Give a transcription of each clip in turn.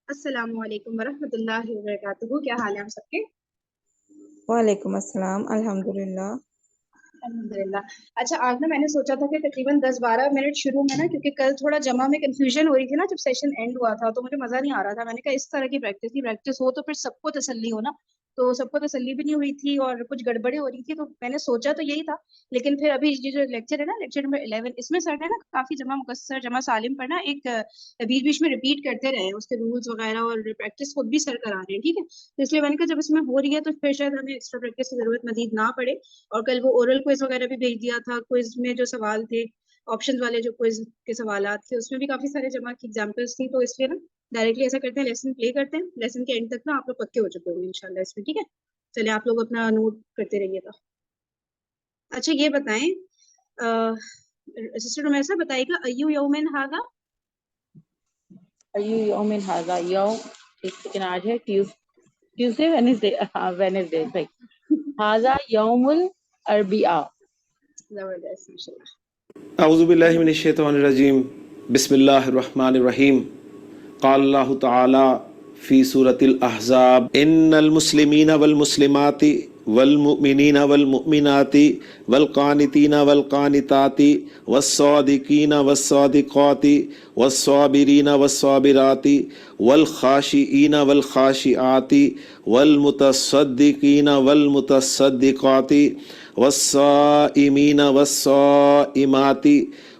السلام علیکم ورحمۃ اللہ وبرکاتہ. کیا حال ہے آپ سب کے؟ وعلیکم السلام. الحمدللہ. الحمدللہ. اچھا، آج نا میں نے سوچا تھا کہ تقریباً 10-12 منٹ شروع میں نا، کیونکہ کل تھوڑا جمع میں کنفیوژن ہو رہی تھی نا جب سیشن اینڈ ہوا تھا، تو مجھے مزہ نہیں آ رہا تھا. میں نے کہا اس طرح کی پریکٹس ہو تو پھر سب کو تسلی ہو نا. تو سب کو تسلی بھی نہیں ہوئی تھی اور کچھ گڑبڑیں ہو رہی تھی، تو میں نے سوچا تو یہی تھا. لیکن پھر ابھی یہ جو لیکچر ہے نا، لیکچر نمبر 11، اس میں سر نے نا کافی جمع مکسر جمع سالم پر نا ایک بیچ بیچ میں ریپیٹ کرتے رہے اس کے رولز وغیرہ، اور پریکٹس خود بھی سر کرا رہے ہیں. ٹھیک ہے، تو اس لیے میں نے کہا جب اس میں ہو رہی ہے تو پھر شاید ہمیں ایکسٹرا پریکٹس کی ضرورت مزید نہ پڑے. اور کل وہ اورل کوئز وغیرہ بھی بھیج دیا تھا. کوئز میں جو سوال تھے، آپشن والے جو کوئز کے سوالات تھے، اس میں بھی کافی سارے جمع کی ایگزامپلس تھی. تو اس لیے نا ڈائریکٹلی ایسا کرتے ہیں، لیسن پلے کرتے ہیں. لیسن کے اینڈ تک نا آپ لوگ پکے ہو چکے ہوں گے انشاءاللہ اس میں. ٹھیک ہے، چلے آپ لوگ اپنا نوٹ کرتے رہیے گا. اچھا یہ بتائیں سسٹر رمیسا بتائیے گا، ایو یومن ھذا؟ ایو یومن ھذا، یوم ایک سیکنڈ، آج ہے ٹیوزڈے وینسڈے ھذا یوم الاربعاء. زبردست، ماشاء اللہ. اعوذ باللہ من الشیطان الرجیم. بسم اللہ الرحمن الرحیم. قال اللہ تعالی فی سورۃ الاحزاب ان المسلمین والمسلمات والمؤمنین والمؤمنات والقانتین والقانتات والصادقین والصادقات والصابرین والصابرات والخاشعین والخاشعات والمتصدقین والمتصدقات والصائمین والصائمات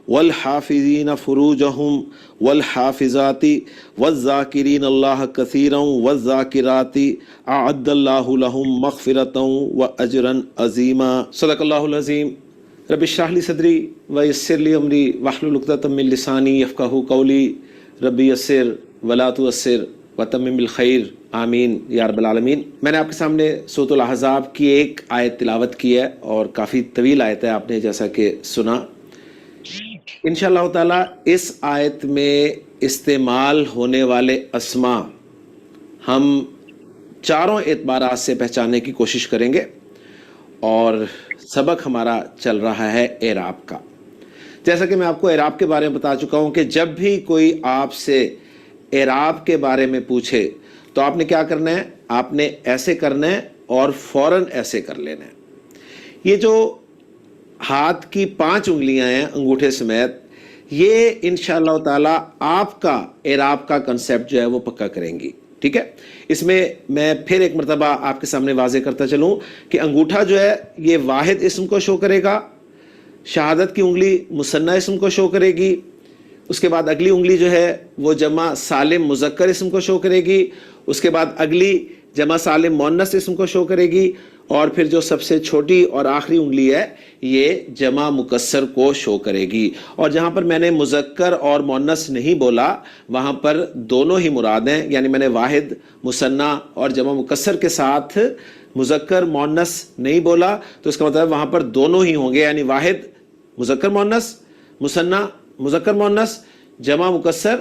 والحافظین فروجہم والحافظات والذاکرین اللہ کثیرا والذاکرات اعد اللہ لہم مغفرتا واجرا عظیما. صدق اللہ العظیم. رب اشرح لی صدری ویسر لی امری واحلل عقدۃ من لسانی یفقہوا قولی. رب یسر ولا تعسر وتمم بالخیر، آمین یا رب العالمین. میں نے آپ کے سامنے سورۃ الاحزاب کی ایک آیت تلاوت کی ہے، اور کافی طویل آیت ہے، آپ نے جیسا کہ سنا. انشاءاللہ تعالیٰ اس آیت میں استعمال ہونے والے اسماء ہم چاروں اعتبارات سے پہچاننے کی کوشش کریں گے، اور سبق ہمارا چل رہا ہے اعراب کا. جیسا کہ میں آپ کو اعراب کے بارے میں بتا چکا ہوں کہ جب بھی کوئی آپ سے اعراب کے بارے میں پوچھے تو آپ نے کیا کرنا ہے، آپ نے ایسے کرنا ہے اور فوراً ایسے کر لینا ہے. یہ جو ہاتھ کی 5 انگلیاں ہیں انگوٹھے سمیت، یہ انشاءاللہ تعالیٰ آپ کا اعراب کا کنسیپٹ جو ہے وہ پکا کریں گی. ٹھیک ہے، اس میں میں پھر ایک مرتبہ آپ کے سامنے واضح کرتا چلوں کہ انگوٹھا جو ہے یہ واحد اسم کو شو کرے گا، شہادت کی انگلی مثنیٰ اسم کو شو کرے گی، اس کے بعد اگلی انگلی جو ہے وہ جمع سالم مذکر اسم کو شو کرے گی، اس کے بعد اگلی جمع سالم مؤنث اسم کو شو کرے گی، اور پھر جو سب سے چھوٹی اور آخری انگلی ہے یہ جمع مکسر کو شو کرے گی. اور جہاں پر میں نے مذکر اور مؤنث نہیں بولا وہاں پر دونوں ہی مراد ہیں، یعنی میں نے واحد مثنیٰ اور جمع مکسر کے ساتھ مذکر مؤنث نہیں بولا، تو اس کا مطلب وہاں پر دونوں ہی ہوں گے، یعنی واحد مذکر مؤنث، مثنیٰ مذکر مؤنث، جمع مکسر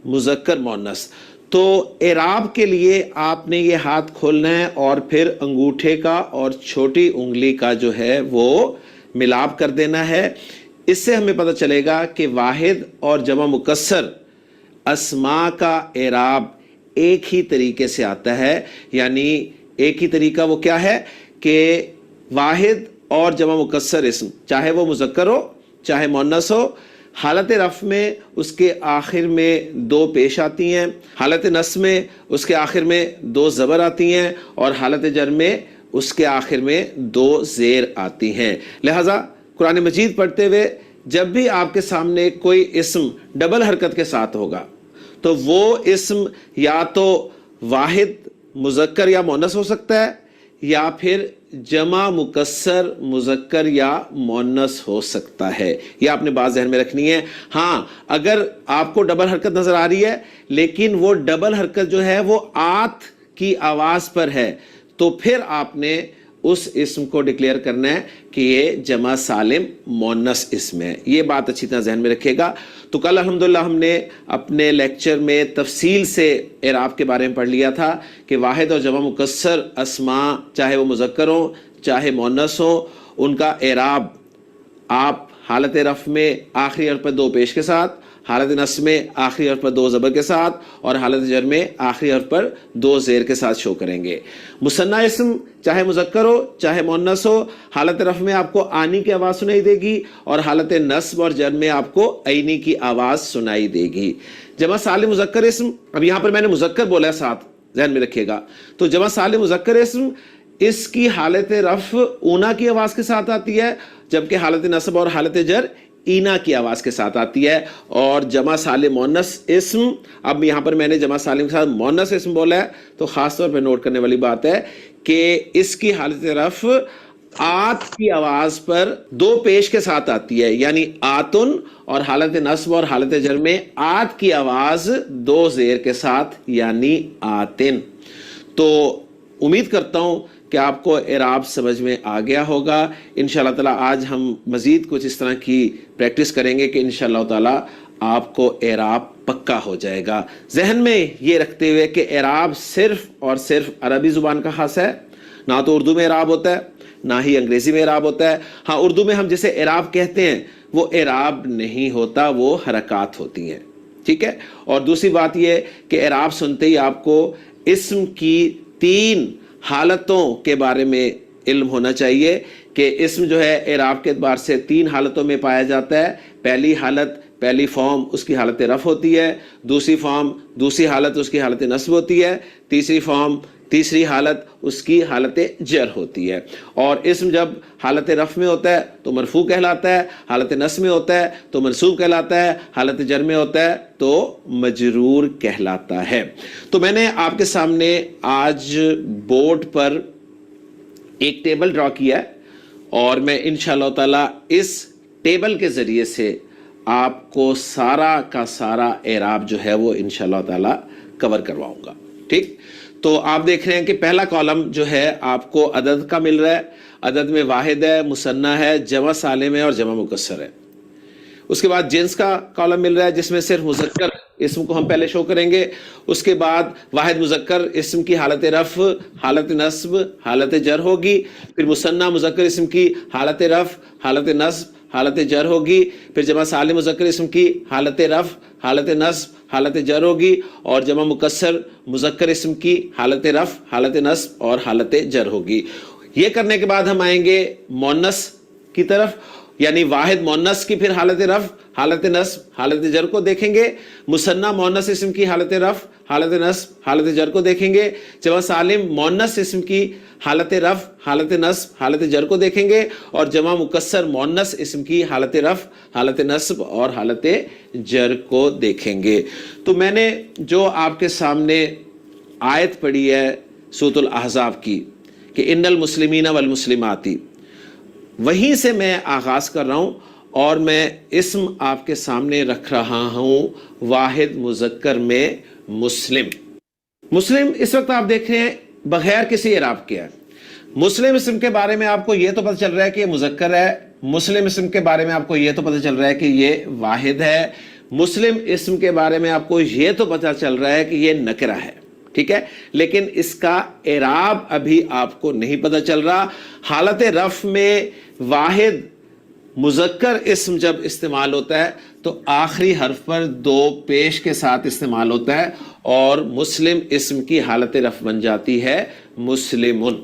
مذکر مؤنث. تو اعراب کے لیے آپ نے یہ ہاتھ کھولنا ہے اور پھر انگوٹھے کا اور چھوٹی انگلی کا جو ہے وہ ملاپ کر دینا ہے. اس سے ہمیں پتہ چلے گا کہ واحد اور جمع مکسر اسماء کا اعراب ایک ہی طریقے سے آتا ہے. یعنی ایک ہی طریقہ وہ کیا ہے کہ واحد اور جمع مکسر اسم چاہے وہ مذکر ہو چاہے مؤنث ہو، حالت رفع میں اس کے آخر میں 2 پیش آتی ہیں، حالت نصب میں اس کے آخر میں 2 زبر آتی ہیں، اور حالت جر میں اس کے آخر میں 2 زیر آتی ہیں. لہٰذا قرآن مجید پڑھتے ہوئے جب بھی آپ کے سامنے کوئی اسم ڈبل حرکت کے ساتھ ہوگا تو وہ اسم یا تو واحد مذکر یا مؤنث ہو سکتا ہے، یا پھر جمع مکسر مذکر یا مؤنث ہو سکتا ہے. یہ آپ نے بات ذہن میں رکھنی ہے. ہاں اگر آپ کو ڈبل حرکت نظر آ رہی ہے لیکن وہ ڈبل حرکت جو ہے وہ آت کی آواز پر ہے، تو پھر آپ نے اس اسم کو ڈکلیئر کرنا ہے کہ یہ جمع سالم مؤنث اسم ہے. یہ بات اچھی طرح ذہن میں رکھے گا. تو کل الحمدللہ ہم نے اپنے لیکچر میں تفصیل سے اعراب کے بارے میں پڑھ لیا تھا کہ واحد اور جمع مکسر اسماء چاہے وہ مذکر ہوں چاہے مؤنث ہوں، ان کا اعراب آپ حالت رفع میں آخری حرف پر 2 پیش کے ساتھ، حالت نصب میں آخری حرف پر 2 زبر کے ساتھ، اور حالت جر میں آخری حرف پر 2 زیر کے ساتھ شو کریں گے. مثنیٰ اسم چاہے مذکر ہو چاہے مؤنث ہو، حالت رفع میں آپ کو آنی کی آواز سنائی دے گی، اور حالت نصب اور جر میں آپ کو عینی کی آواز سنائی دے گی. جمع سالم مذکر اسم، اب یہاں پر میں نے مذکر بولا ہے ساتھ، ذہن میں رکھیے گا. تو جمع سالم مذکر اسم، اس کی حالت رفع اونا کی آواز کے ساتھ آتی ہے، جبکہ حالت نصب اور حالت جر اینا کی آواز کے ساتھ آتی ہے. اور جمع سالم مؤنث اسم، اب یہاں پر میں نے جمع سالم کے ساتھ مؤنث اسم بولا ہے، تو خاص طور پہ نوٹ کرنے والی بات ہے کہ اس کی حالت رفع آت کی آواز پر 2 پیش کے ساتھ آتی ہے، یعنی آتن، اور حالت نصب اور حالت جر میں آت کی آواز 2 زیر کے ساتھ، یعنی آتن. تو امید کرتا ہوں کہ آپ کو اعراب سمجھ میں آ گیا ہوگا. انشاءاللہ تعالی آج ہم مزید کچھ اس طرح کی پریکٹس کریں گے کہ انشاءاللہ تعالی آپ کو اعراب پکا ہو جائے گا. ذہن میں یہ رکھتے ہوئے کہ اعراب صرف اور صرف عربی زبان کا خاص ہے، نہ تو اردو میں اعراب ہوتا ہے نہ ہی انگریزی میں اعراب ہوتا ہے. ہاں اردو میں ہم جسے اعراب کہتے ہیں وہ اعراب نہیں ہوتا، وہ حرکات ہوتی ہیں، ٹھیک ہے. اور دوسری بات یہ کہ اعراب سنتے ہی آپ کو اسم کی 3 حالتوں کے بارے میں علم ہونا چاہیے کہ اسم جو ہے اعراب کے اعتبار سے 3 حالتوں میں پایا جاتا ہے. پہلی حالت، پہلی فارم اس کی حالت رفع ہوتی ہے، دوسری فارم دوسری حالت اس کی حالت نصب ہوتی ہے، تیسری فارم تیسری حالت اس کی حالت جر ہوتی ہے. اور اسم جب حالت رفع میں ہوتا ہے تو مرفوع کہلاتا ہے، حالت نصب میں ہوتا ہے تو منصوب کہلاتا ہے، حالت جر میں ہوتا ہے تو مجرور کہلاتا ہے. تو میں نے آپ کے سامنے آج بورڈ پر ایک ٹیبل ڈرا کیا ہے، اور میں انشاءاللہ تعالی اس ٹیبل کے ذریعے سے آپ کو سارا کا سارا اعراب جو ہے وہ انشاءاللہ تعالی کور کرواؤں گا. ٹھیک، تو آپ دیکھ رہے ہیں کہ پہلا کالم جو ہے آپ کو عدد کا مل رہا ہے. عدد میں واحد ہے، مثنیٰ ہے، جمع سالم ہے اور جمع مکسر ہے. اس کے بعد جنس کا کالم مل رہا ہے جس میں صرف مذکر اسم کو ہم پہلے شو کریں گے. اس کے بعد واحد مذکر اسم کی حالت رفع، حالت نصب، حالت جر ہوگی. پھر مثنیٰ مذکر اسم کی حالت رفع، حالت نصب، حالت جر ہوگی. پھر جمع سالم مذکر اسم کی حالت رفع، حالت نصب، حالت جر ہوگی. اور جمع مکسر مذکر اسم کی حالت رفع، حالت نصب اور حالت جر ہوگی. یہ کرنے کے بعد ہم آئیں گے مؤنث کی طرف، یعنی واحد مؤنث کی پھر حالت رفع، حالت نصب، حالت جر کو دیکھیں گے. مثنیٰ مؤنث اسم کی حالت رفع، حالت نصب، حالت جر کو دیکھیں گے. جمع سالم مؤنث اسم کی حالت رفع، حالت نصب، حالت جر کو دیکھیں گے. اور جمع مکسر مؤنث اسم کی حالت رفع، حالت نصب اور حالت جر کو دیکھیں گے. تو میں نے جو آپ کے سامنے آیت پڑھی ہے سورۃ الاحزاب کی کہ ان المسلمین والمسلمات، وہیں سے میں آغاز کر رہا ہوں، اور میں اسم آپ کے سامنے رکھ رہا ہوں واحد مذکر میں مسلم. مسلم اس وقت آپ دیکھ رہے ہیں بغیر کسی اعراب کے ہے. مسلم اسم کے بارے میں آپ کو یہ تو پتہ چل رہا ہے کہ یہ مذکر ہے. مسلم اسم کے بارے میں آپ کو یہ تو پتہ چل رہا ہے کہ یہ واحد ہے. مسلم اسم کے بارے میں آپ کو یہ تو پتہ چل رہا ہے کہ یہ نکرہ ہے. ٹھیک ہے، لیکن اس کا اعراب ابھی آپ کو نہیں پتہ چل رہا. حالت رفع میں واحد مذکر اسم جب استعمال ہوتا ہے تو آخری حرف پر 2 پیش کے ساتھ استعمال ہوتا ہے، اور مسلم اسم کی حالت رفع بن جاتی ہے مسلمن.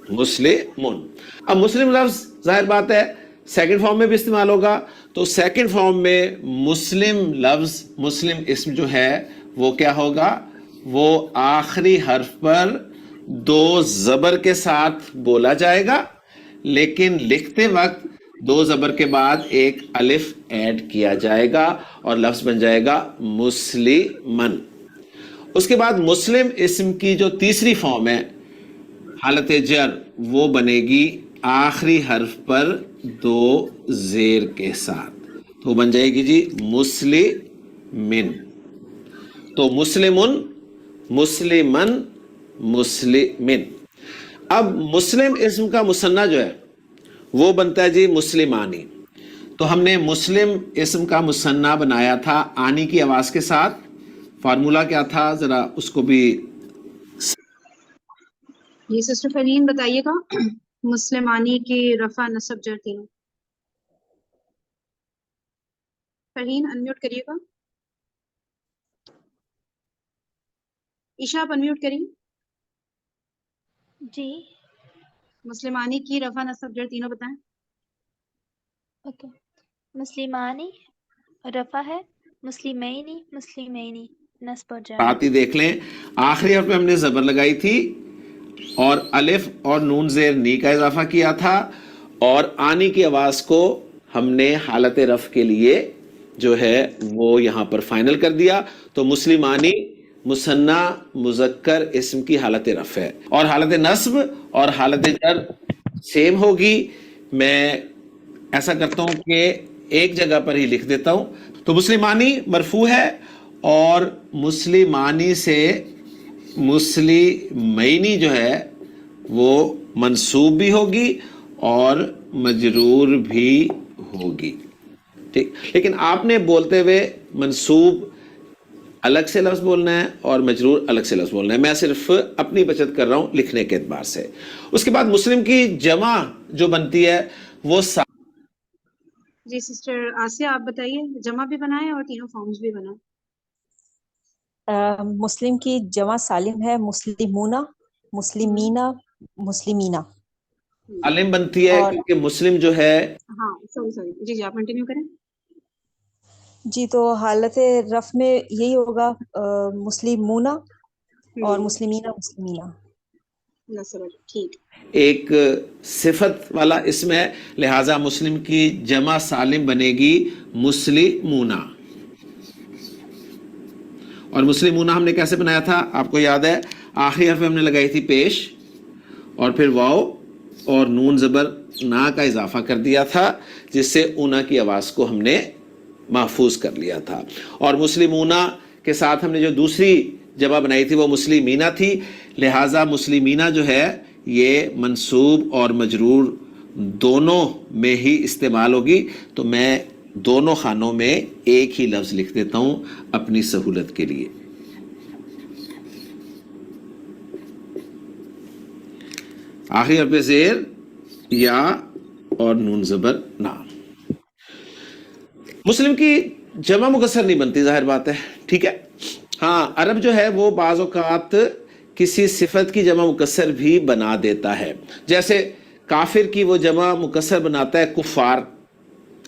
مسلمن. اب مسلم لفظ ظاہر بات ہے سیکنڈ فارم میں بھی استعمال ہوگا، تو سیکنڈ فارم میں مسلم لفظ، مسلم اسم جو ہے وہ کیا ہوگا؟ وہ آخری حرف پر 2 زبر کے ساتھ بولا جائے گا، لیکن لکھتے وقت 2 زبر کے بعد ایک الف ایڈ کیا جائے گا اور لفظ بن جائے گا مسلمن. اس کے بعد مسلم اسم کی جو تیسری فارم ہے حالت جر، وہ بنے گی آخری حرف پر 2 زیر کے ساتھ، تو بن جائے گی جی مسلمن. تو مسلمن، مسلمن، مسلمن. اب مسلم اسم کا مثنیٰ جو ہے وہ بنتا ہے جی مسلمانی. تو ہم نے مسلم اسم کا مثنیٰ بنایا تھا آنی کی آواز کے ساتھ. فارمولا کیا تھا ذرا اس کو بھی یہ سسٹر فرین بتائیے گا. مسلمانی کی رفع نصب جر تینوں. فرحین انمیوٹ کریے گا. عشاء آپ انمیوٹ کریے. جی مسلمانی کی رفع نصب جر تینوں بتائیں. اوکے. مسلمانی رفع ہے، مسلمینی مسلمینی نصب اور جر. آتی دیکھ لیں آخری حرف میں ہم نے زبر لگائی تھی اور الف اور نون زیر نی کا اضافہ کیا تھا اور آنی کی آواز کو ہم نے حالت رفع کے لیے جو ہے وہ یہاں پر فائنل کر دیا. تو مسلمانی مثنیٰ مذکر اسم کی حالت رفع ہے اور حالت نصب اور حالت جر سیم ہوگی. میں ایسا کرتا ہوں کہ ایک جگہ پر ہی لکھ دیتا ہوں. تو مسلمانی مرفوع ہے اور مسلمانی سے مسلمینی جو ہے وہ منصوب بھی ہوگی اور مجرور بھی ہوگی. ٹھیک، لیکن آپ نے بولتے ہوئے منصوب الگ سے لفظ بولنا ہے اور مجرور الگ سے لفظ بولنا ہے. میں صرف اپنی بچت کر رہا ہوں لکھنے کے اعتبار سے. اس کے بعد مسلم کی جمع جو بنتی ہے وہ جی سسٹر آسیہ آپ بتائیے. جمع بھی بنائیں اور تینوں فارمز بھی بنائیں. مسلم کی جمع سالم ہے مسلمونہ، مسلمینہ، مسلمینہ. عالم بنتی ہے اور کیونکہ مسلم جو ہے ہاں سوری جی آپ کنٹینیو کریں. جی تو حالت رفع میں یہی ہوگا مسلمونہ اور مسلمینہ مسلمینہ. نصب. ٹھیک. ایک صفت والا اسم ہے لہٰذا مسلم کی جمع سالم بنے گی مسلمونہ. اور مسلمونہ ہم نے کیسے بنایا تھا آپ کو یاد ہے؟ آخری حرف ہم نے لگائی تھی پیش اور پھر واو اور نون زبر نا کا اضافہ کر دیا تھا جس سے اونا کی آواز کو ہم نے محفوظ کر لیا تھا. اور مسلمونہ کے ساتھ ہم نے جو دوسری جمع بنائی تھی وہ مسلمینہ تھی. لہٰذا مسلمینہ جو ہے یہ منصوب اور مجرور دونوں میں ہی استعمال ہوگی. تو میں دونوں خانوں میں ایک ہی لفظ لکھ دیتا ہوں اپنی سہولت کے لیے. آخری حرف زیر یا اور نون زبر نا. مسلم کی جمع مکسر نہیں بنتی ظاہر بات ہے. ٹھیک ہے. ہاں عرب جو ہے وہ بعض اوقات کسی صفت کی جمع مکسر بھی بنا دیتا ہے. جیسے کافر کی وہ جمع مکسر بناتا ہے کفار.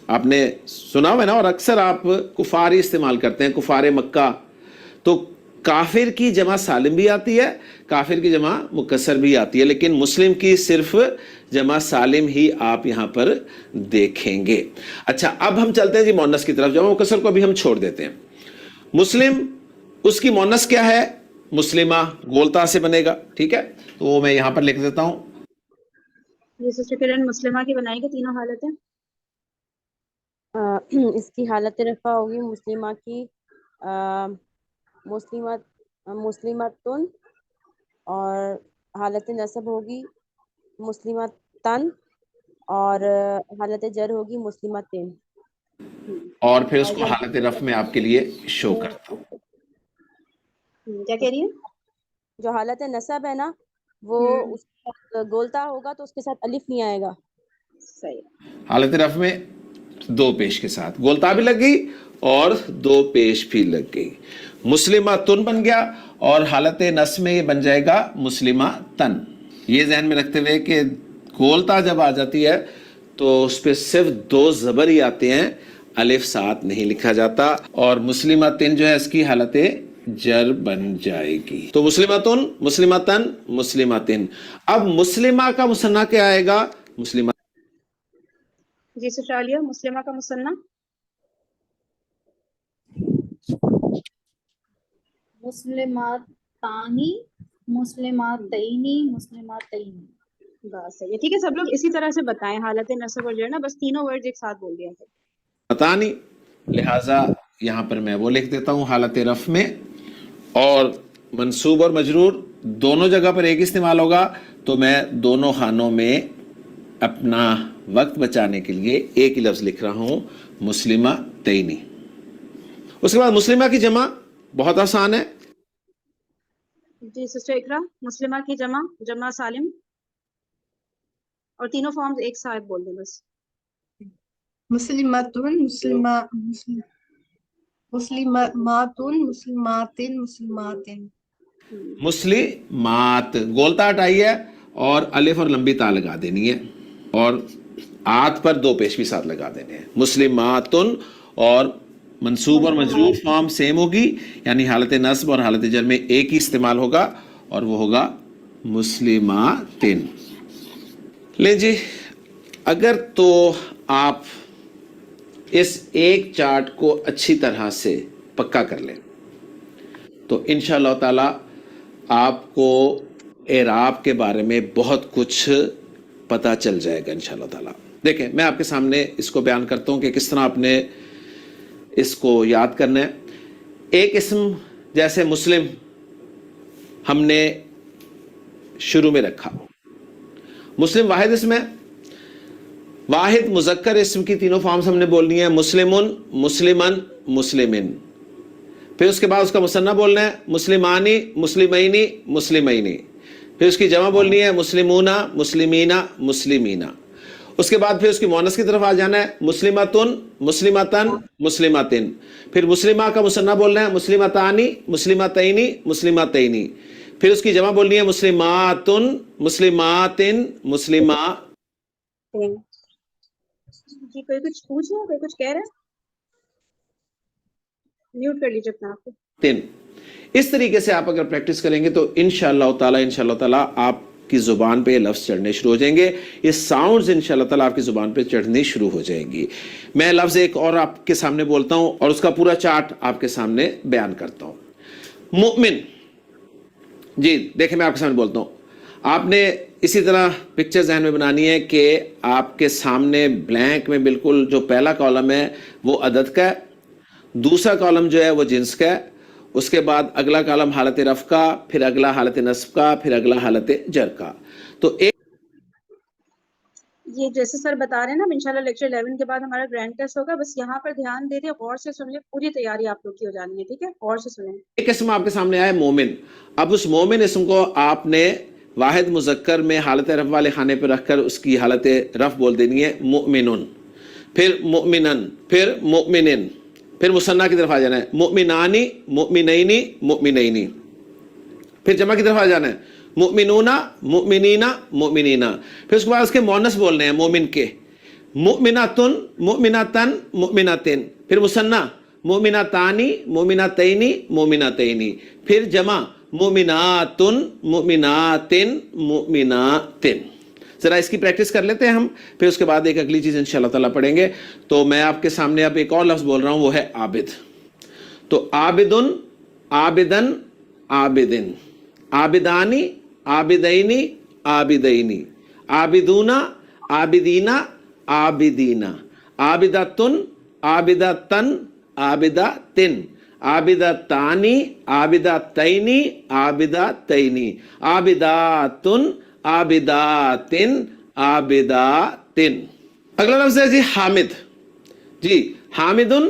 آپ نے سنا ہوا ہے نا اور اکثر آپ کفار ہی استعمال کرتے ہیں کفار مکہ. تو کافر کی جمع سالم بھی آتی ہے کافر کی جمع مکسر بھی آتی ہے لیکن مسلم کی صرف جمع سالم ہی آپ یہاں پر دیکھیں گے. اچھا اب ہم چلتے ہیں جی مؤنث کی طرف. جمع مکسر کو ابھی ہم چھوڑ دیتے ہیں. مسلم اس کی مؤنث کیا ہے؟ مسلمہ گولتا سے بنے گا. ٹھیک ہے تو وہ میں یہاں پر لکھ دیتا ہوں. یہ سسٹر کرن مسلمہ کی بنائی گے تینوں حالتیں. اس کی حالت رفع ہوگی مسلمہ کی مسلمتن اور حالت نصب ہوگی مسلمتن اور حالت جر ہوگی مسلمتن. اور پھر اس کو حالت رفع میں آپ کے لیے شو کرتا ہوں. کیا کہہ رہی ہیں؟ جو حالت نصب ہے نا وہ اس کے ساتھ گولتا ہوگا تو اس کے ساتھ الف نہیں آئے گا. صحیح. حالت رفع میں دو پیش کے ساتھ گولتا بھی لگ گئی اور دو پیش بھی لگ گئی. مسلمہ تن بن گیا اور حالت نصب میں یہ بن جائے گا مسلمہ تن. یہ ذہن میں رکھتے ہوئے کہ گولتا جب آ جاتی ہے تو اس پہ صرف دو زبر ہی آتے ہیں الف ساتھ نہیں لکھا جاتا اور مسلمہ تن جو ہے اس کی حالت جر بن جائے گی. تو مسلمتن مسلمتن مسلمتن. اب مسلمہ کا مثنیٰ کیا آئے گا؟ مسلمہ. جی سسٹر عالیہ مسلمہ کا مثنیٰ. مسلماتانی مسلماتینی مسلماتین. بس صحیح ہے. ٹھیک ہے سب لوگ اسی طرح سے بتائیں حالت نصب اور جر نا بس تینوں ورڈ ایک ساتھ بول دیا. پتہ نہیں لہٰذا یہاں پر میں وہ لکھ دیتا ہوں حالت رفع میں اور منصوب اور مجرور دونوں جگہ پر ایک استعمال ہوگا تو میں دونوں خانوں میں اپنا وقت بچانے کے لیے ایک ہی لفظ لکھ رہا ہوں مسلمہ تینی. اس کے بعد مسلمہ کی جمع بہت آسان ہے. جی سسٹر اقرا مسلمہ کی جمع سالم اور تینوں فارمز ایک ساتھ بول دیں بس. مسلمتون مسلماتن مسلماتن مسلماتن. مسلمات گولتا ہٹائیے اور الف اور لمبی تا لگا دینی ہے اور آت پر دو پیش بھی ساتھ لگا دینے ہیں. مسلماتن اور منصوب اور مجرور فارم سیم ہوگی, یعنی حالت نصب اور حالت جر میں ایک ہی استعمال ہوگا اور وہ ہوگا مسلماتن. لیں جی, اگر تو آپ اس ایک چارٹ کو اچھی طرح سے پکا کر لیں تو انشاءاللہ تعالی آپ کو اعراب کے بارے میں بہت کچھ پتہ چل جائے گا انشاءاللہ تعالی. دیکھیں میں آپ کے سامنے اس کو بیان کرتا ہوں کہ کس طرح آپ نے اس کو یاد کرنا ہے. ایک اسم جیسے مسلم ہم نے شروع میں رکھا, مسلم واحد اسم ہے, واحد مذکر اسم کی تینوں فارمز ہم نے بولنی ہے, مسلمن, مسلمن, مسلمن. پھر اس کے بعد اس کا مثنیٰ بولنا ہے مسلمانی, مسلمینی, مسلمینی. پھر اس کی جمع بولنی ہے مسلمون, مسلمینہ, مسلمینہ. اس کے بعد پھر اس کی مؤنث کی طرف آ جانا ہے مسلمتن, مسلمتن, مسلماتن. پھر مسلمہ کا مثنیٰ بولنا ہے مسلمتانی, مسلمتینی, مسلمتینی. پھر اس کی جمع بولنی ہے مسلماتن, مسلماتن, مسلمہ. جی کوئی کچھ پوچھ رہا ہے, کوئی کچھ کہہ رہا ہے؟ میوٹ کر لیجیے اپنا آپ کو. اس طریقے سے آپ اگر پریکٹس کریں گے تو انشاءاللہ تعالی آپ کی زبان پہ یہ لفظ چڑھنے شروع ہو جائیں گے, یہ ساؤنڈز انشاءاللہ تعالی آپ کی زبان پہ چڑھنی شروع ہو جائیں گی. میں لفظ ایک اور آپ کے سامنے بولتا ہوں اور اس کا پورا چارٹ آپ کے سامنے بیان کرتا ہوں. مؤمن, جی دیکھیں میں آپ کے سامنے بولتا ہوں, آپ نے اسی طرح پکچر ذہن میں بنانی ہے کہ آپ کے سامنے بلینک میں بالکل جو پہلا کالم ہے وہ عدد کا ہے, دوسرا کالم جو ہے وہ جنس کا ہے, اس کے بعد اگلا کالم حالت رفع کا, پھر اگلا حالت نصب کا, پھر اگلا حالت جر کا. تو ایک یہ جیسے سر بتا رہے ہیں نا, انشاءاللہ لیکچر 11 کے بعد ہمارا گرینڈ ٹیسٹ ہوگا, بس یہاں پر دھیان دے دیں, غور سے سن لیں, پوری تیاری آپ لوگ کی ہو جانی ہے, ٹھیک ہے, غور سے سنیں. ایک اسم آپ کے سامنے آیا مومن. اب اس مومن اسم کو آپ نے واحد مذکر میں حالت رفع والے خانے پہ رکھ کر اس کی حالت رفع بول دینی ہے مؤمنن, پھر مؤمنن, پھر مؤمنن, پھر مثنیٰ کی طرف آ جانا ہے مؤمنانی, مؤمنینی, مؤمنینی. پھر جمع کی طرف آ جانا ہے مؤمنون, مؤمنین, مؤمنین. پھر اس کے بعد اس کے مؤنث بولنے ہیں مومن کے, مؤمناتن, مؤمناتن, مؤمناتن. پھر مثنیٰ مؤمناتانی, مؤمناتینی, مؤمناتینی. پھر جمع مؤمناتن, مؤمناتن, مؤمناتن. ذرا اس کی پریکٹس کر لیتے ہیں ہم, پھر اس کے بعد ایک اگلی چیز انشاءاللہ تعالیٰ پڑھیں گے. تو میں آپ کے سامنے اب ایک اور لفظ بول رہا ہوں, وہ ہے عابد. تو عابدن, عابدن, عابدن. عابدانی, عابدینی, عابدینی. عابدون, عابدین, عابدین. عابدتن, عابدتن, عابدتن. عابدتانی, عابدتینی, عابدتینی. عابداتن, عابداتن, عابداتن. اگلا لفظ ہے جی حامد. جی حامدن,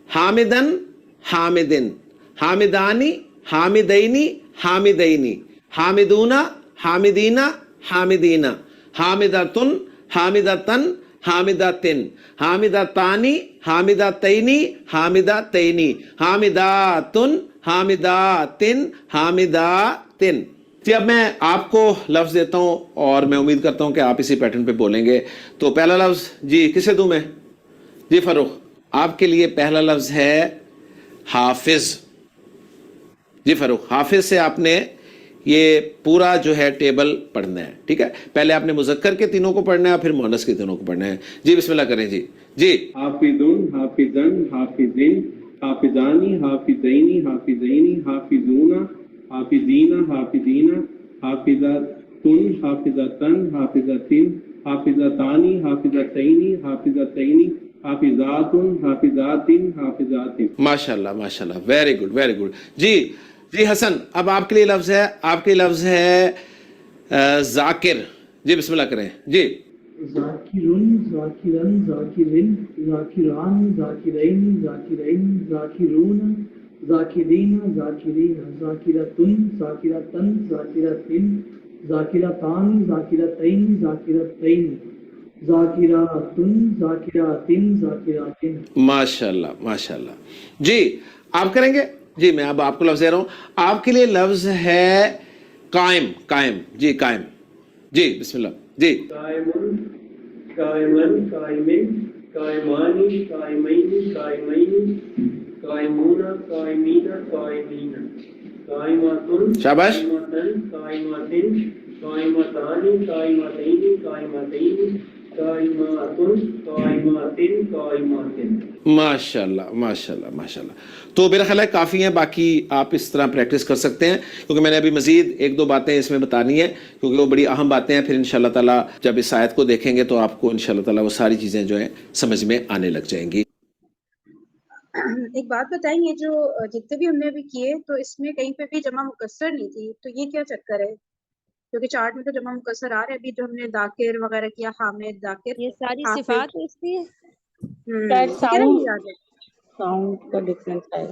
حامدن, حامدن. حامدانی, حامدینی, حامدینی. حامدون, حامدین, حامدین. حامدتن, حامدتن, حامدتن. حامدتانی, حامدتینی, حامدتینی. حامداتن, حامداتن, حامداتن. جی اب میں آپ کو لفظ دیتا ہوں اور میں امید کرتا ہوں کہ آپ اسی پیٹرن پہ بولیں گے. تو پہلا لفظ جی کسے دوں میں؟ جی فاروق, آپ کے لیے پہلا لفظ ہے حافظ. جی فاروق, حافظ سے آپ نے یہ پورا جو ہے ٹیبل پڑھنا ہے, ٹھیک ہے. پہلے آپ نے مذکر کے تینوں کو پڑھنا ہے اور پھر مؤنث کے تینوں کو پڑھنا ہے. جی بسم اللہ کریں. جی جی حافظون, حافظن, حافظین, حافظانی, حافظینی, حافظینی, حافظون, حافظین, حافظین, حافظتن, حافظتن, حافظتن, حافظتانی, حافظتینی, حافظتینی, حافظاتن, حافظاتن, حافظاتن. ماشاءاللہ ماشاءاللہ, ویری گڈ ویری گڈ. جی جی حسن, اب آپ کے لیے لفظ ہے, آپ کے لفظ ہے ذاکر. جی بسم اللہ کریں. جی ذاکرن, ذاکرن, ذاکرن, ذاکران, ذاکرین, ذاکرین, ذاکرون, ذاکرین, ذاکرین, ذاکرتن, ذاکرتن, ذاکرتن, ذاکرتان, ذاکرتین, ذاکرتین, ذاکراتن ذاکراتن ذاکراتن. ماشاءاللہ ماشاءاللہ. جی آپ کریں گے؟ جی میں اب آپ کو لفظ دے رہا ہوں. آپ کے لیے لفظ ہے قائم. قائم جی قائم. جی بسم اللہ. جی قائمن قائمن قائمن قائمانی قائمین قائمین قائمون قائمین قائمین قائماتن شاباش. قائمتن قائماتن قائمتانی قائمتین قائمتین قائماتن قائماتن قائماتن. ماشاءاللہ ماشاءاللہ ماشاءاللہ. تو میرا خیال ہے کافی ہیں، باقی آپ اس طرح پریکٹس کر سکتے ہیں، کیونکہ میں نے ابھی مزید ایک دو باتیں اس میں بتانی ہیں، کیونکہ وہ بڑی اہم باتیں ہیں. پھر انشاءاللہ تعالیٰ جب اس آیت کو دیکھیں گے تو آپ کو انشاءاللہ تعالیٰ وہ ساری چیزیں جو ہیں سمجھ میں آنے لگ جائیں گی. ایک بات بتائیں، یہ جو جتنے بھی ہم نے ابھی کیے تو اس میں کہیں پہ بھی جمع مکسر نہیں تھی، تو یہ کیا چکر ہے؟ کیونکہ چارٹ میں تو جمع مکسر آ رہے ہیں. ابھی جو ہم نے ذاکر وغیرہ کیا، حامد ذاکر یہ ساری حافظ. صفات ہے اس لیے. That ٹھیک ہے نا، یہ یاد ہے. sound کا ڈفرینس ہے.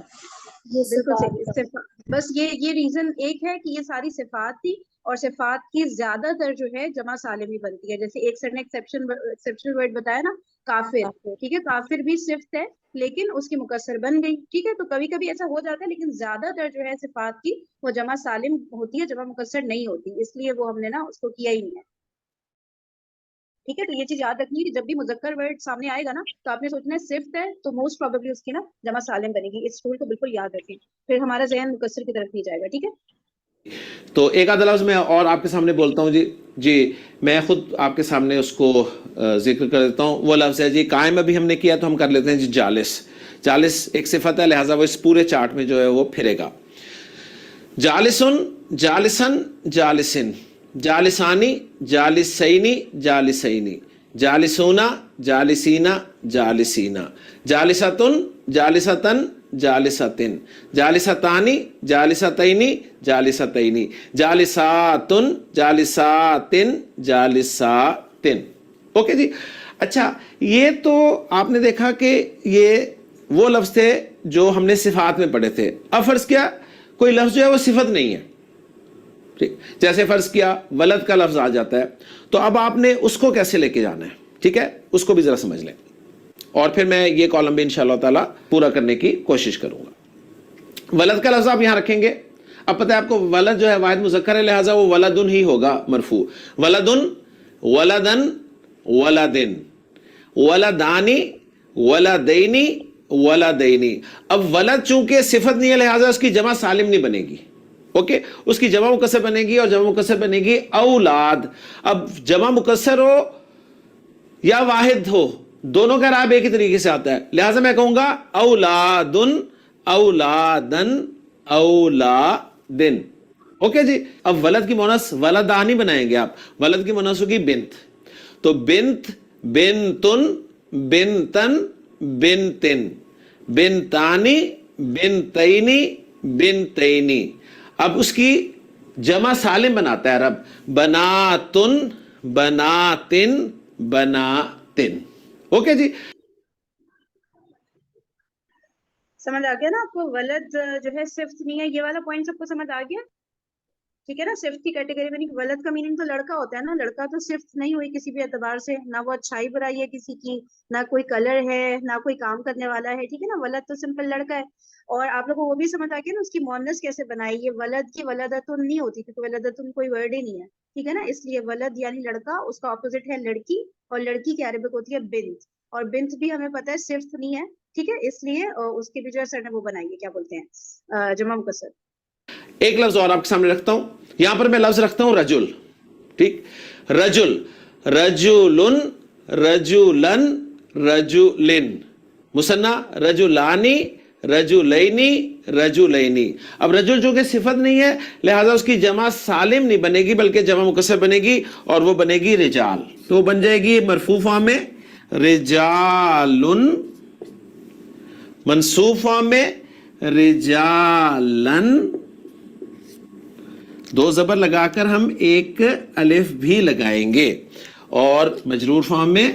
یہ بالکل صفات صحیح. بس یہ ریزن ایک ہے کہ یہ ساری صفات تھی، اور صفات کی زیادہ تر جو ہے جمع سالم ہی بنتی ہے. جیسے ایک سر نے ایکسیپشنل ورڈ بتایا نا، کافر. ٹھیک ہے، کافر بھی صفت ہے لیکن اس کی مکسر بن گئی. ٹھیک ہے، تو کبھی کبھی ایسا ہو جاتا ہے، لیکن زیادہ تر جو ہے صفات کی وہ جمع سالم ہوتی ہے، جمع مکسر نہیں ہوتی. اس لیے وہ ہم نے نا اس کو کیا ہی نہیں ہے. ٹھیک ہے، تو یہ چیز یاد رکھنی ہے کہ جب بھی مذکر ورڈ سامنے آئے گا نا تو آپ نے سوچنا ہے صفت ہے تو موسٹ پروبیبلی اس کی نا جمع سالم بنے گی. اس رول کو بالکل یاد رکھیں، پھر ہمارا ذہن مکسر کی طرف نہیں جائے گا. ٹھیک ہے، تو ایک آدھا لفظ میں اور آپ کے سامنے بولتا ہوں. جی میں خود آپ کے سامنے اس کو ذکر کر دیتا ہوں. وہ لفظ ہے جی قائم. ابھی ہم نے کیا تو ہم کر لیتے ہیں جی جالس. جالس ایک صفت ہے، لہٰذا وہ اس پورے چارٹ میں جو ہے وہ پھرے گا. جالسن جالسن جالسن جالسانی جالسینی جالسینی جالسونا جالسینا جالسینا جالستن جالستن جالستن جالستانی جالستینی جالستینی جالساتن جالساتن جالساتن. اوکے جی. اچھا، یہ تو آپ نے دیکھا کہ یہ وہ لفظ تھے جو ہم نے صفات میں پڑھے تھے. اب فرض کیا کوئی لفظ جو ہے وہ صفت نہیں ہے. ٹھیک، جیسے فرض کیا ولد کا لفظ آ جاتا ہے، تو اب آپ نے اس کو کیسے لے کے جانا ہے؟ ٹھیک ہے، اس کو بھی ذرا سمجھ لیں، اور پھر میں یہ کالم بھی انشاءاللہ تعالیٰ پورا کرنے کی کوشش کروں گا. ولد کا لفظ آپ یہاں رکھیں گے. اب پتہ ہے آپ کو ولد جو ہے واحد مذکر ہے، لہٰذا وہ ولدن ہی ہوگا مرفوع. ولدن ولدن ولدن ولدانی ولدینی ولدینی. اب ولد چونکہ صفت نہیں ہے لہٰذا اس کی جمع سالم نہیں بنے گی. اوکے، اس کی جمع مکسر بنے گی، اور جمع مکسر بنے گی اولاد. اب جمع مکسر ہو یا واحد ہو، دونوں کا راب ایک ہی طریقے سے آتا ہے، لہٰذا میں کہوں گا اولادن اولادن اولادن. اوکے جی. اب ولد کی مونس ولدانی بنائیں گے آپ. ولد کی مونس ہوگی بنت، تو بنت بنتن بنتن بنتن بنتانی بنتینی بنتینی. اب اس کی جمع سالم بناتا ہے رب، بناتن بناتن بناتن. اوکے جی. سمجھ آ گیا نا آپ کو؟ ولد جو ہے صفت نہیں ہے، یہ والا پوائنٹ سب کو سمجھ آ گیا؟ ٹھیک ہے نا، صفت کی کیٹیگری میں نہیں. ولد کا میننگ تو لڑکا ہوتا ہے نا، لڑکا تو صفت نہیں ہوئی کسی بھی اعتبار سے، نہ وہ اچھائی برائی ہے کسی کی، نہ کوئی کلر ہے، نہ کوئی کام کرنے والا ہے. ٹھیک ہے نا، ولد تو سمپل لڑکا ہے. اور آپ لوگوں کو وہ بھی سمجھ آ گیا نا اس کی مونس کیسے بنائی. یہ ولد کی ولدتن نہیں ہوتی، کیونکہ ولدتن کوئی ورڈ ہی نہیں ہے. ٹھیک ہے نا، اس لیے ولد یعنی لڑکا، اس کا اپوزٹ ہے لڑکی، اور لڑکی کی عربک ہوتی ہے بنت، اور بنت بھی ہمیں پتہ ہے صفت نہیں ہے. ٹھیک ہے، اس لیے اس کی بھی جو ہے سر نے وہ بنائی ہے، کیا بولتے ہیں، جمع مکسر. ایک لفظ اور آپ کے سامنے رکھتا ہوں. یہاں پر میں لفظ رکھتا ہوں رجل. ٹھیک، رجل رجولن رجولن رجولن. مثنیٰ رجولانی رجولینی رجولینی. اب رجل جو کہ صفت نہیں ہے لہذا اس کی جمع سالم نہیں بنے گی بلکہ جمع مکسر بنے گی، اور وہ بنے گی رجال. تو وہ بن جائے گی مرفوع فارم میں رجالن، منصوب فارم میں رجالن. دو زبر لگا کر ہم ایک الف بھی لگائیں گے، اور مجرور فارم میں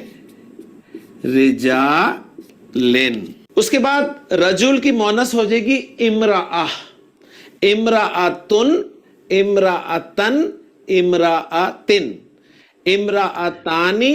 رجالن. اس کے بعد رجل کی مونس ہو جائے گی امرأہ، امرأتن امرأتن امرأتن امرأتانی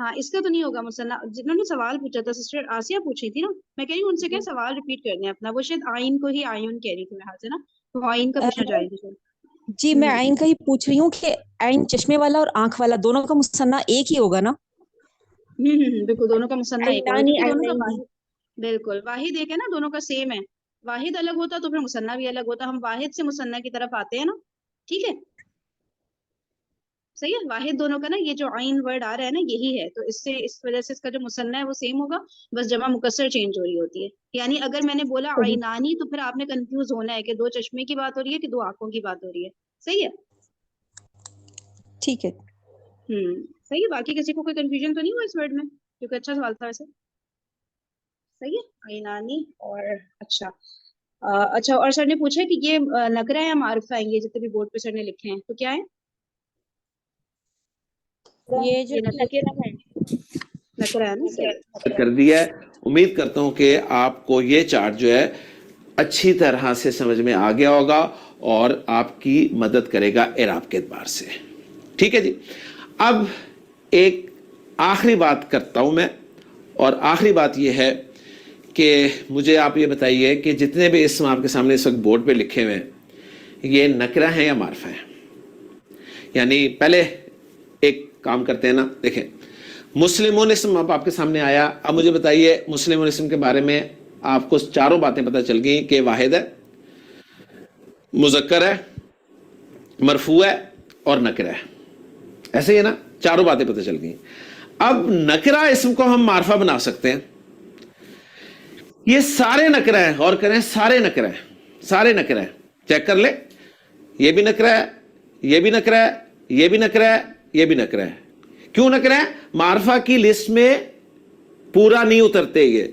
ہاں اس کا تو نہیں ہوگا مصنع. جنہوں نے سوال پوچھا تھا سسٹر آسیہ پوچھی تھی نا, میں کہہ رہی ہوں ان سے کیا سوال ریپیٹ کرنے ہیں اپنا. وہ شاید آئین کو ہی آئین کہہ رہی تھی میرے ہاتھ سے نا, وہ آئین کا پوچھنا چاہ رہی تھی. جی میں عین کا ہی پوچھ رہی ہوں کہ عین چشمے والا اور آنکھ والا دونوں کا مصنع ایک ہی ہوگا نا؟ بالکل دونوں کا مصنع ایک ہوگا عینانی کیونکہ دونوں کا عینینی. واحد, بالکل واحد ایک ہے نا, دونوں کا سیم ہے. واحد الگ ہوتا تو پھر مصنع بھی الگ ہوتا. ہم واحد سے مصنع کی طرف آتے ہیں نا, ٹھیک ہے صحیح ہے. واحد دونوں کا نا, یہ جو عین ورڈ آ رہا ہے نا یہی ہے, تو اس سے اس وجہ سے اس کا جو مصنع ہے وہ سیم ہوگا, بس جمع مکسر چینج ہو رہی ہوتی ہے. یعنی اگر میں نے بولا عینانی تو پھر آپ نے کنفیوز ہونا ہے کہ دو چشمے کی بات ہو رہی ہے کہ دو آنکھوں کی بات ہو رہی ہے. صحیح ہے, ٹھیک ہے. صحیح ہے. باقی کسی کو کوئی کنفیوژن تو نہیں ہوا اس ورڈ میں, کیونکہ اچھا سوال تھا ویسے. صحیح ہے عینانی. اور اچھا اور سر نے پوچھا کہ یہ نکرہ ہے یا معرفہ ہے, یہ جتنے بھی بورڈ پہ سر نے لکھے ہیں تو کیا ہے؟ یہ جو نکرہ ہے نا, صحیح کر دیا ہے. امید کرتا ہوں کہ آپ کو یہ چارٹ جو ہے اچھی طرح سے سمجھ میں آ گیا ہوگا اور آپ کی مدد کرے گا اعراب کے اعتبار سے. ٹھیک ہے جی. اب ایک آخری بات کرتا ہوں میں, اور آخری بات یہ ہے کہ مجھے آپ یہ بتائیے کہ جتنے بھی اسم آپ کے سامنے اس وقت بورڈ پہ لکھے ہوئے ہیں یہ نکرہ ہیں یا معرفہ ہیں؟ یعنی پہلے ایک کام کرتے ہیں نا, دیکھیں مسلمون اسم اب آپ کے سامنے آیا. اب مجھے بتائیے مسلمون اسم کے بارے میں آپ کو چاروں باتیں پتہ چل گئی کہ واحد ہے, مذکر ہے, مرفوع ہے اور نکرہ ہے. ایسے ہی ہے نا, چاروں باتیں پتہ چل گئی. اب نکرہ اسم کو ہم معرفہ بنا سکتے ہیں. یہ سارے نکرہ ہیں, غور کریں سارے نکرہ ہیں, سارے نکرہ ہیں. چیک کر لیں, یہ بھی نکرہ ہے, یہ بھی نکرہ ہے, یہ بھی نکرہ ہے, یہ بھی نکرہ ہے. کیوں نکرہ ہے؟ معرفہ کی لسٹ میں پورا نہیں اترتے یہ.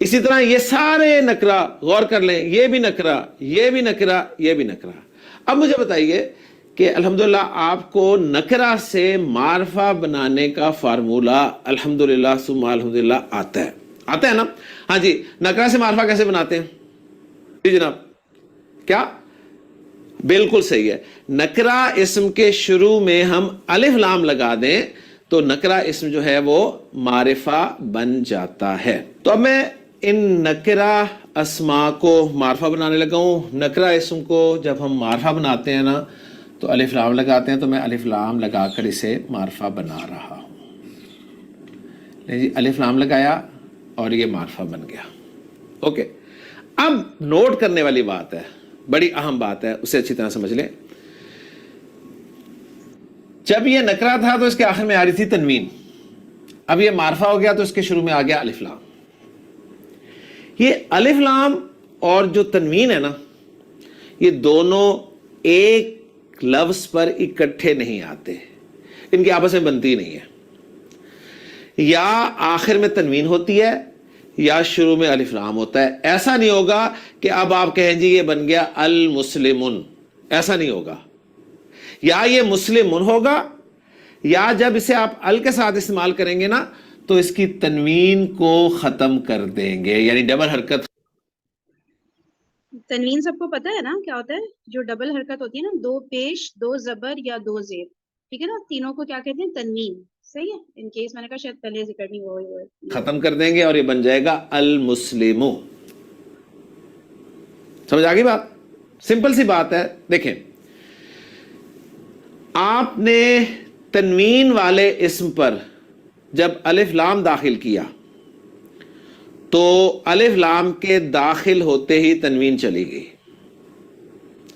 اسی طرح یہ سارے نکرہ, غور کر لیں, یہ بھی نکرہ, یہ بھی نکرہ, یہ بھی نکرہ. اب مجھے بتائیے کہ الحمدللہ آپ کو نکرہ سے معرفہ بنانے کا فارمولہ الحمدللہ ثم الحمدللہ آتا ہے, آتا ہے نا؟ ہاں جی. نکرہ سے معرفہ کیسے بناتے ہیں جی جناب؟ کیا بالکل صحیح ہے, نکرہ اسم کے شروع میں ہم الف لام لگا دیں تو نکرہ اسم جو ہے وہ معرفہ بن جاتا ہے. تو اب میں ان نکرہ اسما کو معرفہ بنانے لگا ہوں. نکرہ اسم کو جب ہم معرفہ بناتے ہیں نا تو الف لام لگاتے ہیں, تو میں الف لام لگا کر اسے معرفہ بنا رہا ہوں. جی الف لام لگایا اور یہ معرفہ بن گیا. اوکے, اب نوٹ کرنے والی بات ہے, بڑی اہم بات ہے, اسے اچھی طرح سمجھ لیں. جب یہ نکرہ تھا تو اس کے آخر میں آ رہی تھی تنوین. اب یہ معرفہ ہو گیا تو اس کے شروع میں آ گیا الف لام. یہ الف لام اور جو تنوین ہے نا, یہ دونوں ایک لفظ پر اکٹھے نہیں آتے, ان کی آپس میں بنتی نہیں ہے. یا آخر میں تنوین ہوتی ہے یا شروع میں الف لام ہوتا ہے. ایسا نہیں ہوگا کہ اب آپ کہیں جی یہ بن گیا المسلمون, ایسا نہیں ہوگا. یا یہ مسلمون ہوگا, یا جب اسے آپ ال کے ساتھ استعمال کریں گے نا تو اس کی تنوین کو ختم کر دیں گے, یعنی ڈبل حرکت. تنوین سب کو پتہ ہے نا کیا ہوتا ہے؟ جو ڈبل حرکت ہوتی ہے نا, دو پیش, دو زبر یا دو زیر, ٹھیک ہے نا, تینوں کو کیا کہتے ہیں؟ تنوین. صحیح ہے. ان کیس میں نے کہا شاید پہلے ذکر نہیں ہوا ہوئے, ختم کر دیں گے اور یہ بن جائے گا المسلمو. سمجھ آ گئی بات؟ سمپل سی بات ہے. دیکھیں آپ نے تنوین والے اسم پر جب الف لام داخل کیا تو الف لام کے داخل ہوتے ہی تنوین چلی گئی.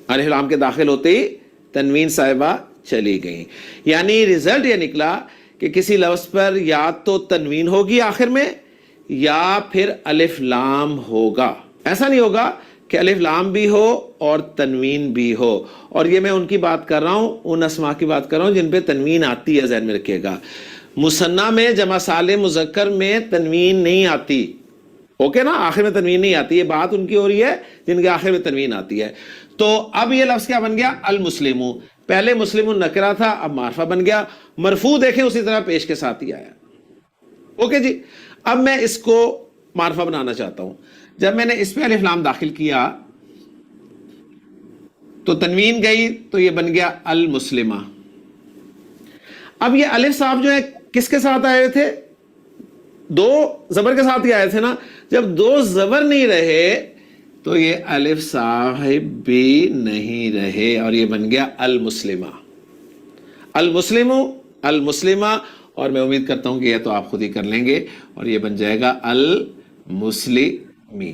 الف لام کے داخل ہوتے ہی تنوین صاحبہ چلی گئی. یعنی ریزلٹ یہ نکلا کہ کسی لفظ پر یا تو تنوین ہوگی آخر میں یا پھر الف لام ہوگا. ایسا نہیں ہوگا کہ الف لام بھی ہو اور تنوین بھی ہو. اور یہ میں ان کی بات کر رہا ہوں, ان اسماء کی بات کر رہا ہوں جن پہ تنوین آتی ہے. ذہن میں رکھیے گا, مثنیٰ میں جمع سالم مذکر میں تنوین نہیں آتی. اوکے نا, آخر میں تنوین نہیں آتی. یہ بات ان کی ہو رہی ہے جن کے آخر میں تنوین آتی ہے. تو اب یہ لفظ کیا بن گیا؟ المسلمو. پہلے مسلم نکرہ تھا, اب معرفہ بن گیا. مرفوع دیکھیں اسی طرح پیش کے ساتھ ہی آیا. اوکے جی. اب میں اس کو معرفہ بنانا چاہتا ہوں. جب میں نے اس پہ الف لام داخل کیا تو تنوین گئی تو یہ بن گیا المسلمہ. اب یہ الف صاحب جو ہے کس کے ساتھ آئے تھے؟ دو زبر کے ساتھ ہی آئے تھے نا. جب دو زبر نہیں رہے تو یہ الف صاحب بھی نہیں رہے اور یہ بن گیا المسلمہ. المسلم المسلمہ، اور میں امید کرتا ہوں کہ یہ تو آپ خود ہی کر لیں گے اور یہ بن جائے گا المسلمی.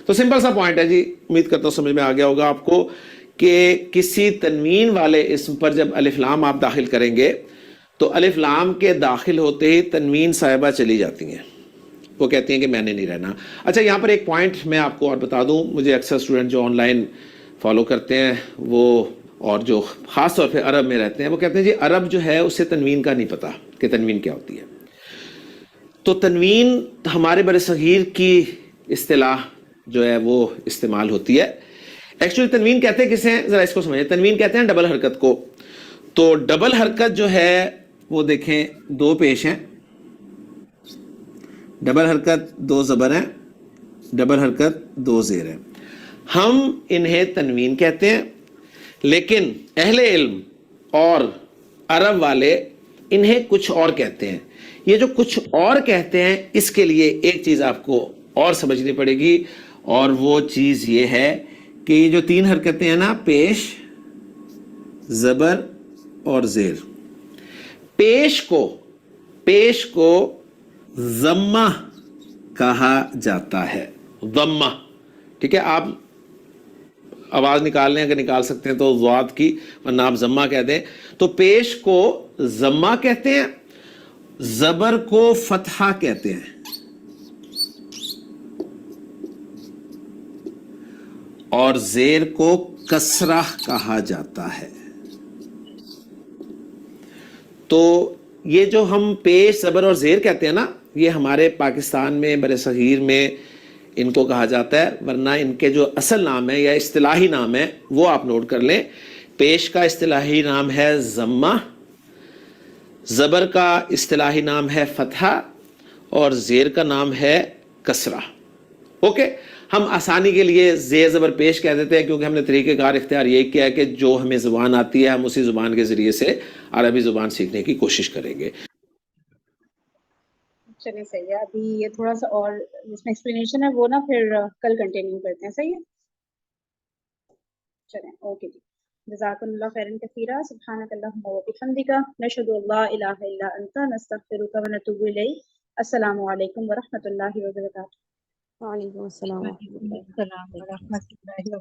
تو سمپل سا پوائنٹ ہے جی، امید کرتا ہوں سمجھ میں آ گیا ہوگا آپ کو کہ کسی تنوین والے اسم پر جب الف لام آپ داخل کریں گے تو الف لام کے داخل ہوتے ہی تنوین صاحبہ چلی جاتی ہیں، وہ کہتی ہیں کہ میں نے نہیں رہنا. اچھا یہاں پر ایک پوائنٹ میں آپ کو اور بتا دوں، مجھے اکثر اسٹوڈنٹ جو آن لائن فالو کرتے ہیں وہ اور جو خاص طور پہ عرب میں رہتے ہیں وہ کہتے ہیں جی عرب جو ہے اسے تنوین کا نہیں پتا کہ تنوین کیا ہوتی ہے. تو تنوین ہمارے بر صغیر کی اصطلاح جو ہے وہ استعمال ہوتی ہے. ایکچولی تنوین کہتے ہیں کسے ہیں، ذرا اس کو سمجھیں. تنوین کہتے ہیں ڈبل حرکت کو. تو ڈبل حرکت جو ہے وہ دیکھیں دو پیش ہیں، ڈبل حرکت دو زبر ہیں، ڈبل حرکت دو زیر ہیں. ہم انہیں تنوین کہتے ہیں، لیکن اہل علم اور عرب والے انہیں کچھ اور کہتے ہیں. یہ جو کچھ اور کہتے ہیں اس کے لیے ایک چیز آپ کو اور سمجھنی پڑے گی، اور وہ چیز یہ ہے کہ یہ جو تین حرکتیں ہیں نا، پیش، زبر اور زیر، پیش کو ضمہ کہا جاتا ہے. ضمہ، ٹھیک ہے. آپ آواز نکال لیں اگر نکال سکتے ہیں تو ضاد کی، ورنہ آپ ضمہ کہہ دیں. تو پیش کو ضمہ کہتے ہیں، زبر کو فتحہ کہتے ہیں، اور زیر کو کسرہ کہا جاتا ہے. تو یہ جو ہم پیش، زبر اور زیر کہتے ہیں نا، یہ ہمارے پاکستان میں بر صغیر میں ان کو کہا جاتا ہے، ورنہ ان کے جو اصل نام ہے یا اصطلاحی نام ہے وہ آپ نوٹ کر لیں. پیش کا اصطلاحی نام ہے ضمہ، زبر کا اصطلاحی نام ہے فتحہ، اور زیر کا نام ہے کسرہ. اوکے، ہم آسانی کے لیے زیر زبر پیش کہہ دیتے ہیں کیونکہ ہم نے طریقہ کار اختیار یہ کیا ہے کہ جو ہمیں زبان آتی ہے ہم اسی زبان کے ذریعے سے عربی زبان سیکھنے کی کوشش کریں گے. چلیں صحیح ہے. ابھی یہ تھوڑا سا اور اس میں ایکسپلینیشن ہے وہ نا پھر کل کنٹینیو کرتے ہیں. صحیح ہے، چلیں اوکے جی. جزاکم اللہ خیرا کثیرا. سبحانک اللہم و بحمدک، نشہد ان لا الہ الا انت، نستغفرک و نتوب الیک. السلام علیکم ورحمۃ اللہ وبرکاتہ. وعلیکم السلام ورحمۃ اللہ. السلام ورحمۃ اللہ